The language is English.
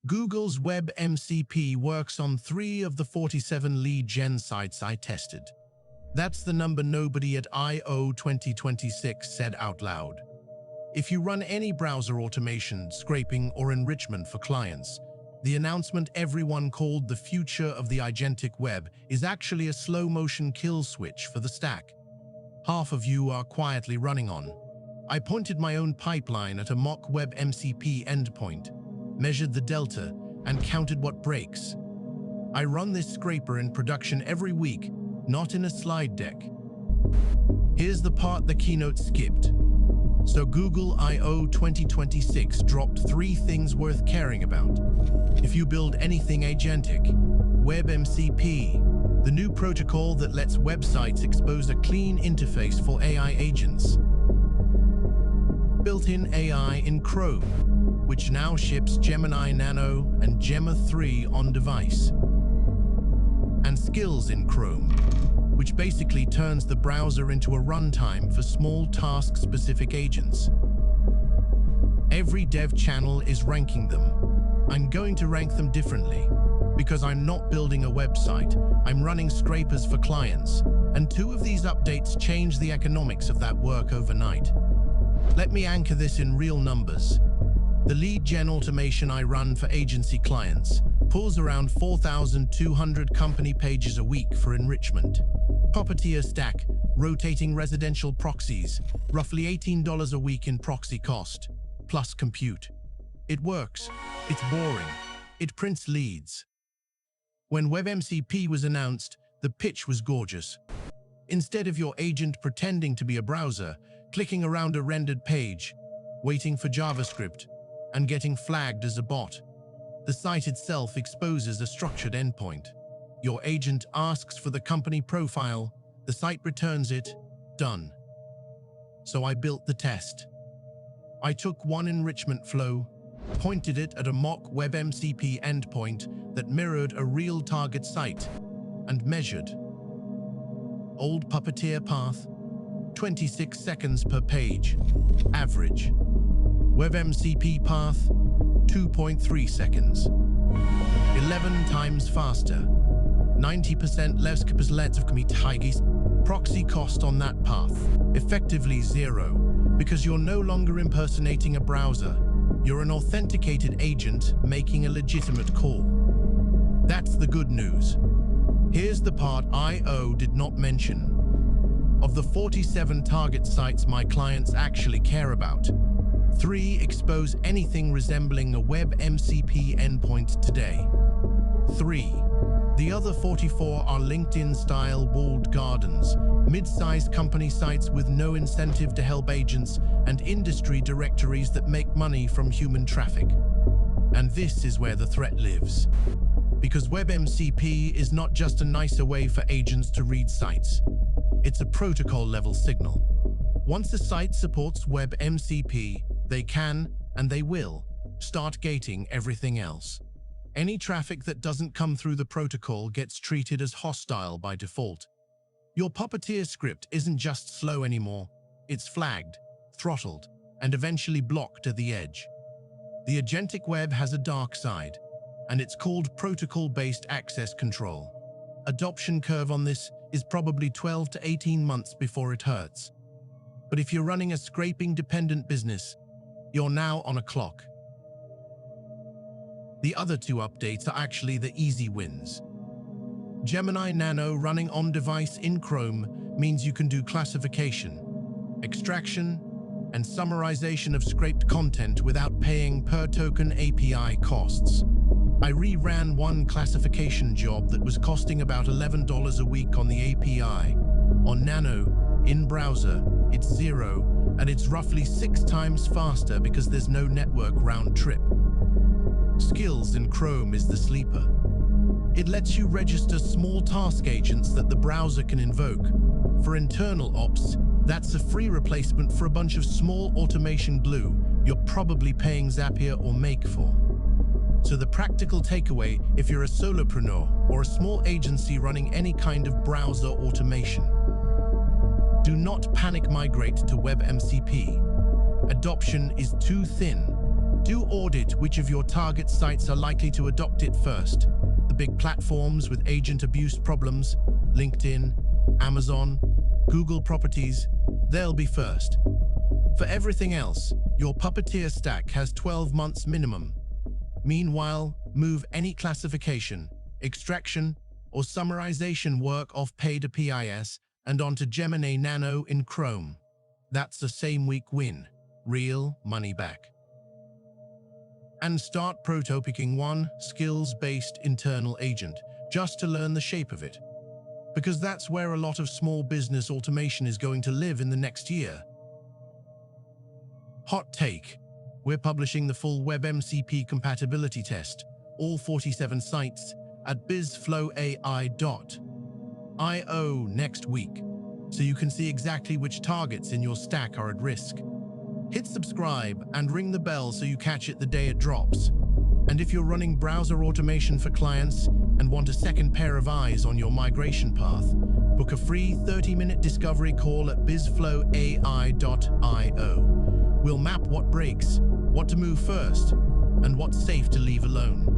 Google's WebMCP works on 3 of the 47 lead gen sites I tested. That's the number nobody at I/O 2026 said out loud. If you run any browser automation, scraping, or enrichment for clients, the announcement everyone called the future of the agentic web is actually a slow-motion kill switch for the stack. Half of you are quietly running on. I pointed my own pipeline at a mock WebMCP endpoint, measured the delta, and counted what breaks. I run this scraper in production every week, not in a slide deck. Here's the part the keynote skipped. So Google I/O 2026 dropped 3 things worth caring about. If you build anything agentic, WebMCP, the new protocol that lets websites expose a clean interface for AI agents. Built-in AI in Chrome, which now ships Gemini Nano and Gemma 3 on device. And skills in Chrome, which basically turns the browser into a runtime for small task-specific agents. Every dev channel is ranking them. I'm going to rank them differently, because I'm not building a website, I'm running scrapers for clients, and 2 of these updates change the economics of that work overnight. Let me anchor this in real numbers. The lead gen automation I run for agency clients pulls around 4,200 company pages a week for enrichment. Puppeteer stack, rotating residential proxies, roughly $18 a week in proxy cost, plus compute. It works, it's boring, it prints leads. When WebMCP was announced, the pitch was gorgeous. Instead of your agent pretending to be a browser, clicking around a rendered page, waiting for JavaScript, and getting flagged as a bot, the site itself exposes a structured endpoint. Your agent asks for the company profile, the site returns it, done. So I built the test. I took one enrichment flow, pointed it at a mock WebMCP endpoint that mirrored a real target site, and measured. Old Puppeteer path, 26 seconds per page, average. WebMCP path, 2.3 seconds. 11 times faster. 90% less proxy cost on that path, effectively 0, because you're no longer impersonating a browser. You're an authenticated agent making a legitimate call. That's the good news. Here's the part I/O did not mention. Of the 47 target sites my clients actually care about, 3 expose anything resembling a WebMCP endpoint today. 3. The other 44 are LinkedIn-style walled gardens, mid-sized company sites with no incentive to help agents, and industry directories that make money from human traffic. And this is where the threat lives. Because WebMCP is not just a nicer way for agents to read sites. It's a protocol-level signal. Once a site supports WebMCP, they can, and they will, start gating everything else. Any traffic that doesn't come through the protocol gets treated as hostile by default. Your Puppeteer script isn't just slow anymore, it's flagged, throttled, and eventually blocked at the edge. The agentic web has a dark side, and it's called protocol-based access control. Adoption curve on this is probably 12 to 18 months before it hurts. But if you're running a scraping-dependent business, you're now on a clock. The other 2 updates are actually the easy wins. Gemini Nano running on-device in Chrome means you can do classification, extraction, and summarization of scraped content without paying per-token API costs. I re-ran one classification job that was costing about $11 a week on the API. On Nano, in browser, it's 0, and it's roughly 6 times faster because there's no network round trip. Skills in Chrome is the sleeper. It lets you register small task agents that the browser can invoke. For internal ops, that's a free replacement for a bunch of small automation glue you're probably paying Zapier or Make for. So the practical takeaway, if you're a solopreneur or a small agency running any kind of browser automation, do not panic migrate to WebMCP. Adoption is too thin, Do audit which of your target sites are likely to adopt it first. The big platforms with agent abuse problems, LinkedIn, Amazon, Google Properties, they'll be first. For everything else, your Puppeteer stack has 12 months minimum. Meanwhile, move any classification, extraction, or summarization work off paid PIS and onto Gemini Nano in Chrome. That's the same week win, real money back. And start prototyping one skills-based internal agent just to learn the shape of it. Because that's where a lot of small business automation is going to live in the next year. Hot take. We're publishing the full WebMCP compatibility test, all 47 sites, at BizflowAI.io next week, so you can see exactly which targets in your stack are at risk. Hit subscribe and ring the bell so you catch it the day it drops. And if you're running browser automation for clients and want a second pair of eyes on your migration path, book a free 30-minute discovery call at BizflowAI.io. We'll map what breaks, what to move first, and what's safe to leave alone.